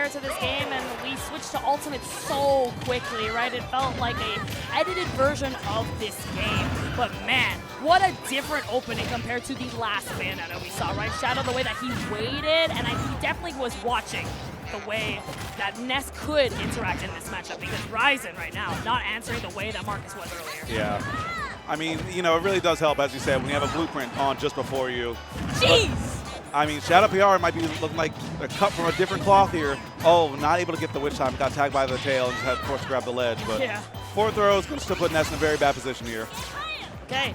prior to this game, and we switched to Ultimate so quickly, right? It felt like a edited version of this game. But man, what a different opening compared to the last Bayonetta we saw, right? Shadow, the way that he waited, and he definitely was watching the way that Ness could interact in this matchup, because Ryzen right now not answering the way that Marcus was earlier. Yeah. I mean, you know, it really does help, as you said, when you have a blueprint on just before you. Jeez! But, I mean, Shadow PR might be looking like a cut from a different cloth here. Oh, not able to get the witch time. Got tagged by the tail and just had forced to grab the ledge. But yeah. Forward throw is going to still put Ness in a very bad position here. Okay,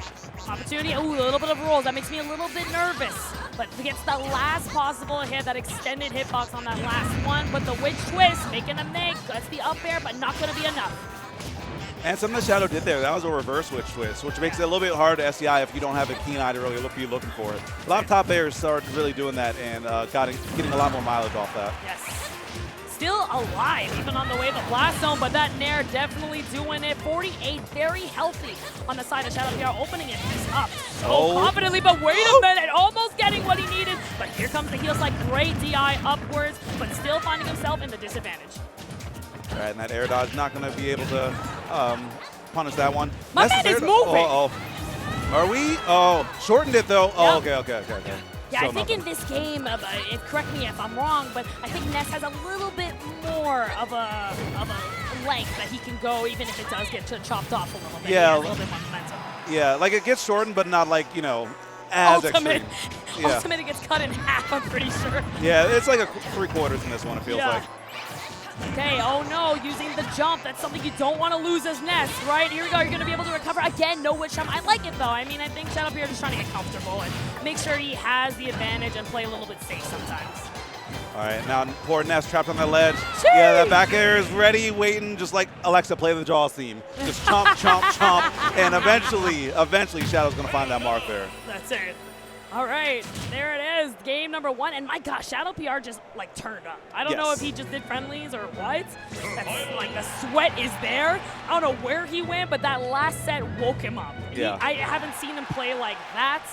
opportunity. Ooh, a little bit of rolls. That makes me a little bit nervous. But he gets the last possible hit, that extended hitbox on that last one. But the witch twist, making a make. That's the up air, but not going to be enough. And something that Shadow did there, that was a reverse witch twist, which makes it a little bit hard to SEI if you don't have a keen eye to really look for you looking for it. A lot of top players started really doing that and getting a lot more mileage off that. Yes. Still alive, even on the wave of Blast Zone, but that Nair definitely doing it. 48, very healthy on the side of Shadow PR, opening it up so confidently, but wait a minute, almost getting what he needed. But here comes the heel slide, great DI upwards, but still finding himself in the disadvantage. All right, and that air dodge not going to be able to punish that one. My man is moving. Are we? Oh, shortened it though. Oh, okay. Yeah, Still I think in this game, correct me if I'm wrong, but I think Ness has a little bit more of a length that he can go, even if it does get chopped off a little bit. Yeah, a little bit more momentum. Yeah, like it gets shortened, but not like, you know, as Ultimate. extreme. Yeah. Ultimate, it gets cut in half, I'm pretty sure. Yeah, it's like a 3/4 in this one, it feels like. Okay, oh no, using the jump. That's something you don't want to lose as Ness, right? Here we go, you're going to be able to recover. Again, no witch jump. I like it though. I mean, I think Shadow PR just trying to get comfortable and make sure he has the advantage and play a little bit safe sometimes. All right, now poor Ness trapped on the ledge. Jeez. Yeah, that back air is ready, waiting, just like Alexa, play the Jaws theme. Just chomp, chomp, chomp, and eventually Shadow's going to find that mark there. That's it. All right, there it is, game number 1. And my gosh, Shadow PR just like turned up. I don't know if he just did friendlies or what. That's like the sweat is there. I don't know where he went, but that last set woke him up. Yeah. I haven't seen him play like that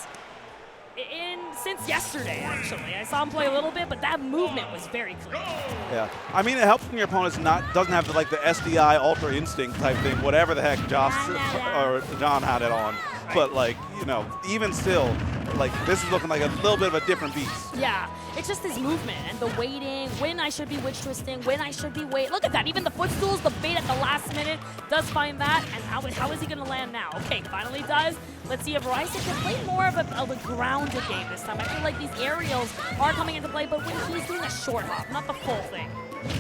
since yesterday, actually. I saw him play a little bit, but that movement was very clean. Yeah, I mean, it helps when your opponent doesn't have like the SDI Ultra Instinct type thing, whatever the heck John had it on. Right. But like, you know, even still, like this is looking like a little bit of a different beast. Yeah, it's just his movement and the waiting, when I should be witch twisting, when I should be wait. Look at that, even the footstools, the bait at the last minute does find that. And how is he going to land now? Okay, finally does. Let's see if Ryzen can play more of a grounded game this time. I feel like these aerials are coming into play, but when he's doing a short hop, not the full thing.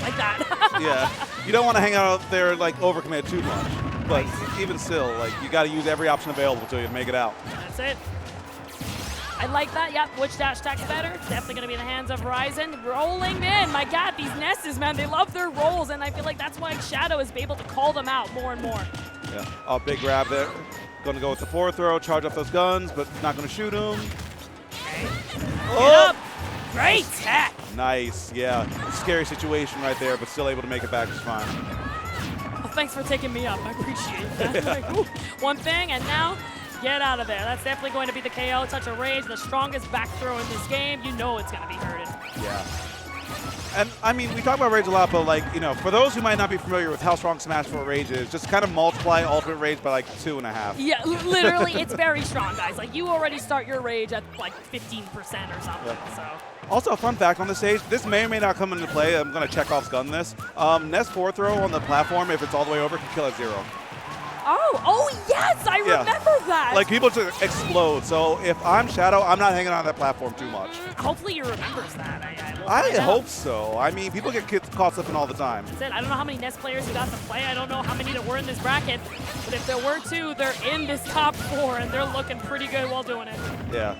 Like that. Yeah, you don't want to hang out there like overcommit too much. But even still, like you got to use every option available to you to make it out. That's it. I like that. Yep, which dash attack's better? Definitely going to be in the hands of Ryzen. Rolling in. My God, these Nesses, man, they love their rolls, and I feel like that's why Shadow is able to call them out more and more. Yeah, a big grab there. Going to go with the forward throw, charge up those guns, but not going to shoot them. Okay. Oh! Great tech. Nice, yeah. Scary situation right there, but still able to make it back just fine. Oh, thanks for taking me up. I appreciate that. Like, ooh, one thing, and now get out of there. That's definitely going to be the KO. Touch of Rage, the strongest back throw in this game. You know it's going to be hurting. Yeah. And, I mean, we talk about Rage a lot, but, like, you know, for those who might not be familiar with how strong Smash 4 Rage is, just kind of multiply Ultimate Rage by, like, 2.5. Yeah, literally, it's very strong, guys. Like, you already start your Rage at, like, 15% or something, so. Also, a fun fact on the stage, this may or may not come into play. I'm going to check off gun this. Ness forward throw on the platform, if it's all the way over, can kill at 0. Oh yes, I remember that. Like, people just explode. So if I'm Shadow, I'm not hanging on that platform too much. Hopefully he remembers that. I hope so. I mean, people get caught slipping all the time. That's it. I don't know how many Ness players who got to play. I don't know how many that were in this bracket. But if there were 2, they're in this top 4, and they're looking pretty good while doing it. Yeah.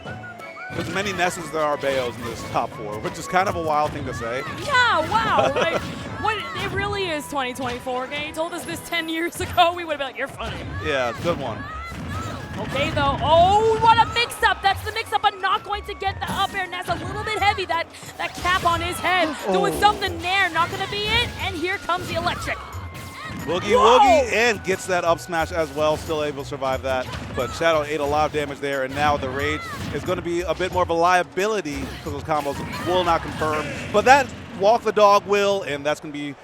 There's as many Nesses as there are Bayos in this top 4, which is kind of a wild thing to say. Yeah, wow. Like, it really is 2024. Okay, you told us this 10 years ago, we would have been like, you're funny. Yeah, good one. Okay, though. Oh, what a mix-up. That's the mix-up, but not going to get the up air. Ness a little bit heavy. That cap on his head. Doing something there. Not going to be it. And here comes the electric. Boogie Woogie, and gets that up smash as well, still able to survive that. But Shadow ate a lot of damage there, and now the Rage is going to be a bit more of a liability because those combos will not confirm. But that walk the dog will, and that's going to be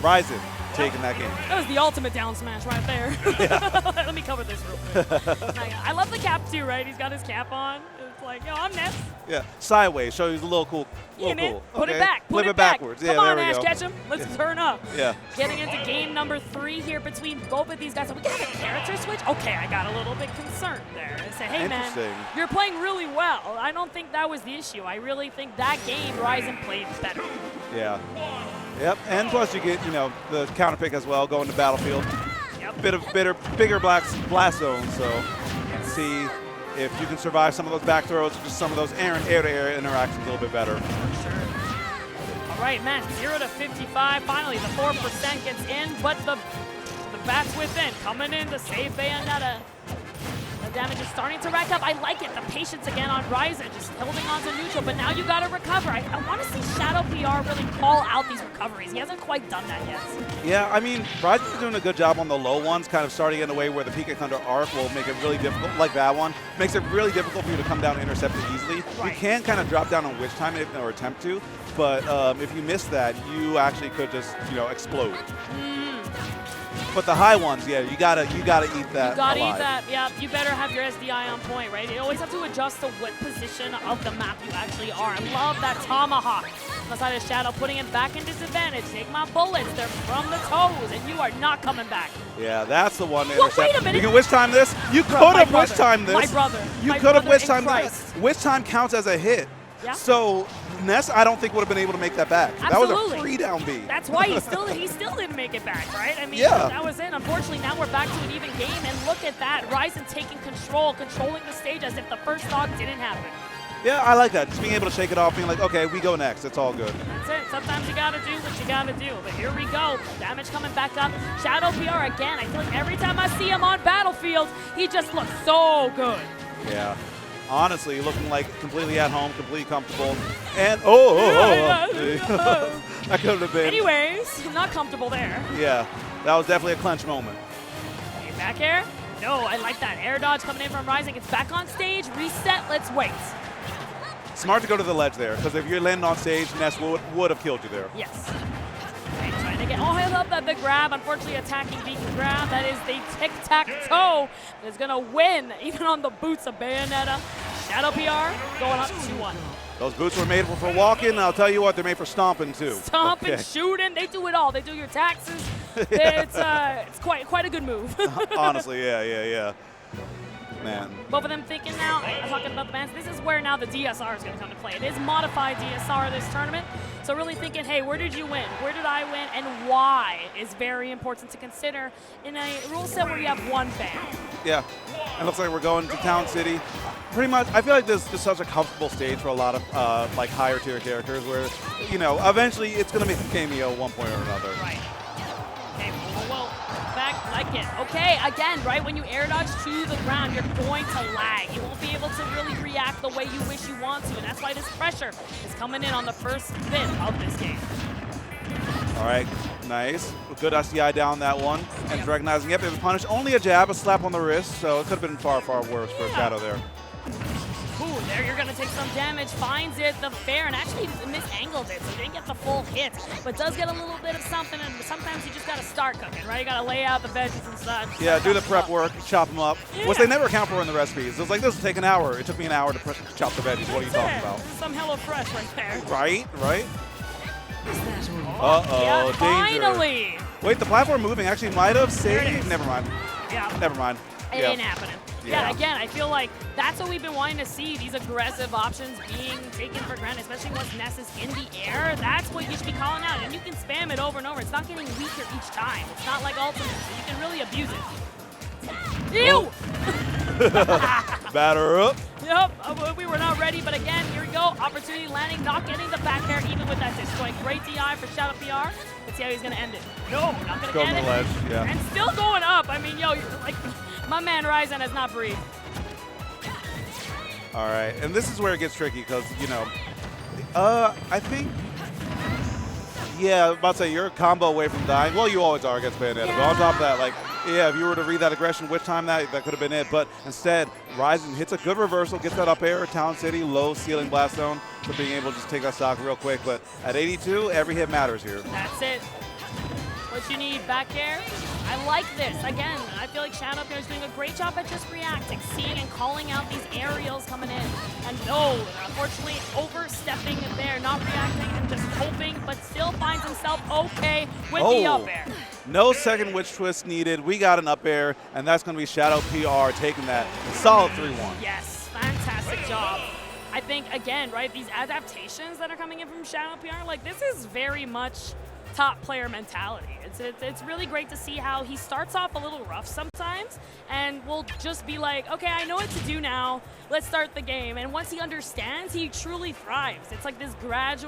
Ryzen taking that game. That was the ultimate down smash right there. Yeah. Let me cover this real quick. I love the cap too, right? He's got his cap on. It's like, yo, I'm Ness. Yeah, sideways, show he's a little cool. Yeah, man. Cool. Put okay. it back. Flip it backwards. Come Yeah, on, there we Ash, go. catch him. Let's turn up. Yeah. Getting into game number 3 here between both of these guys. Are we gonna have a character switch? Okay, I got a little bit concerned there. I say, hey man, you're playing really well. I don't think that was the issue. I really think that game Ryzen played better. Yeah. Yep, and plus you get, the counter pick as well, going to battlefield. Yep. Bigger blast zone, so let's see if you can survive some of those back throws, just some of those air-to-air interactions a little bit better. For sure. All right, man, 0 to 55. Finally, the 4% gets in, but the bats within coming in to save Bayonetta. The damage is starting to rack up. I like it. The patience again on Ryzen, just holding on to neutral, but now you got to recover. I want to see Shadow PR really call out these recoveries. He hasn't quite done that yet. Yeah, I mean, Ryzen's doing a good job on the low ones, kind of starting in a way where the peek under arc will make it really difficult, like that one. Makes it really difficult for you to come down and intercept it easily. Right. You can kind of drop down on witch time or attempt to, but if you miss that, you actually could just, explode. But the high ones, yeah, you gotta eat that. You gotta alive. eat that. Yeah, you better have your SDI on point, right? You always have to adjust to what position of the map you actually are. I love that tomahawk on the side of Shadow, putting him back in disadvantage. Take my bullets, they're from the toes, and you are not coming back. Yeah, that's the one. Well, wait a minute. You can witch time this. You could have witch timed this. My brother. You could have witch timed this. Witch time counts as a hit. Yeah. So Ness, I don't think would have been able to make that back. Absolutely. That was a free down B. That's why he still didn't make it back, right? I mean, yeah. That was it. Unfortunately, now we're back to an even game, and look at that. Ryzen taking controlling the stage as if the first dog didn't happen. Yeah, I like that. Just being able to shake it off, being like, okay, we go next. It's all good. That's it. Sometimes you gotta do what you gotta do. But here we go. Damage coming back up. Shadow PR again. I feel like every time I see him on Battlefield, he just looks so good. Yeah. Honestly, looking like completely at home, completely comfortable. And, that could have been. Anyways, not comfortable there. Yeah, that was definitely a clench moment. Okay, back air? No, I like that. Air dodge coming in from Ryzen. It's back on stage. Reset. Let's wait. Smart to go to the ledge there, because if you're landing on stage, Ness would have killed you there. Yes. Okay, trying to get, I love that the grab. Unfortunately, attacking Beacon grab. That is the tic-tac-toe that's going to win, even on the boots of Bayonetta. Shadow PR going up 2-1. Those boots were made for walking, and I'll tell you what, they're made for stomping, too. Stomping, shooting, they do it all. They do your taxes. Yeah. It's quite a good move. Honestly, yeah. Man. Both of them thinking now, talking about the bans, this is where now the DSR is going to come to play. It is modified DSR this tournament. So really thinking, hey, where did you win? Where did I win? And why is very important to consider in a rule set where you have one ban. Yeah. It looks like we're going to Town City. Pretty much, I feel like this is just such a comfortable stage for a lot of higher tier characters where, eventually it's going to make a cameo at one point or another. Right. Okay, well, back like it. Okay, again, right, when you air dodge to the ground, you're going to lag. You won't be able to really react the way you wish you want to, and that's why this pressure is coming in on the first bit of this game. All right, nice. Good SDI down that one. And recognizing, yep, it was punished. Only a jab, a slap on the wrist, so it could have been far, far worse for Shadow there. Ooh, there you're going to take some damage. Finds it, the fair, and actually misangled it, so didn't get the full hit. But does get a little bit of something, and sometimes you just got to start cooking, right? You got to lay out the veggies and such. Yeah, do the prep work, chop them up, which they never account for in the recipes. It was like, this will take an hour. It took me an hour to chop the veggies. What are you talking about? This is some HelloFresh right there. Right? Uh-oh, yeah, danger. Finally! Wait, the platform moving actually might have saved. Never mind. Yeah. Never mind. It ain't happening. Yeah, again, I feel like that's what we've been wanting to see, these aggressive options being taken for granted, especially once Ness is in the air. That's what you should be calling out, and you can spam it over and over. It's not getting weaker each time. It's not like Ultimate, so you can really abuse it. Ew! Batter up. Yep, we were not ready, but again, here we go. Opportunity landing, not getting the back air even with that destroy. Great DI for Shadow PR. Let's see how he's going to end it. No, not going to end it. Ledge, yeah. And still going up. I mean, yo, like, my man Ryzen has not breathed. All right, and this is where it gets tricky because, I think, yeah, I was about to say you're a combo away from dying. Well, you always are against Bayonetta, but on top of that, like, Yeah, if you were to read that aggression witch time, that could have been it. But instead, Ryzen hits a good reversal, gets that up air, Town City, low ceiling blast zone, so being able to just take that stock real quick. But at 82, every hit matters here. That's it. What you need, back air. I like this. Again, I feel like Shadow Pierre is doing a great job at just reacting, seeing and calling out these aerials coming in. And no, unfortunately, overstepping there, not reacting and just hoping, but still finds himself okay with the up air. No second witch twist needed. We got an up air, and that's going to be Shadow PR taking that solid 3-1. Yes, fantastic job. I think, again, right, these adaptations that are coming in from Shadow PR, like, this is very much top player mentality. It's really great to see how he starts off a little rough sometimes and will just be like, okay, I know what to do now. Let's start the game. And once he understands, he truly thrives. It's like this gradual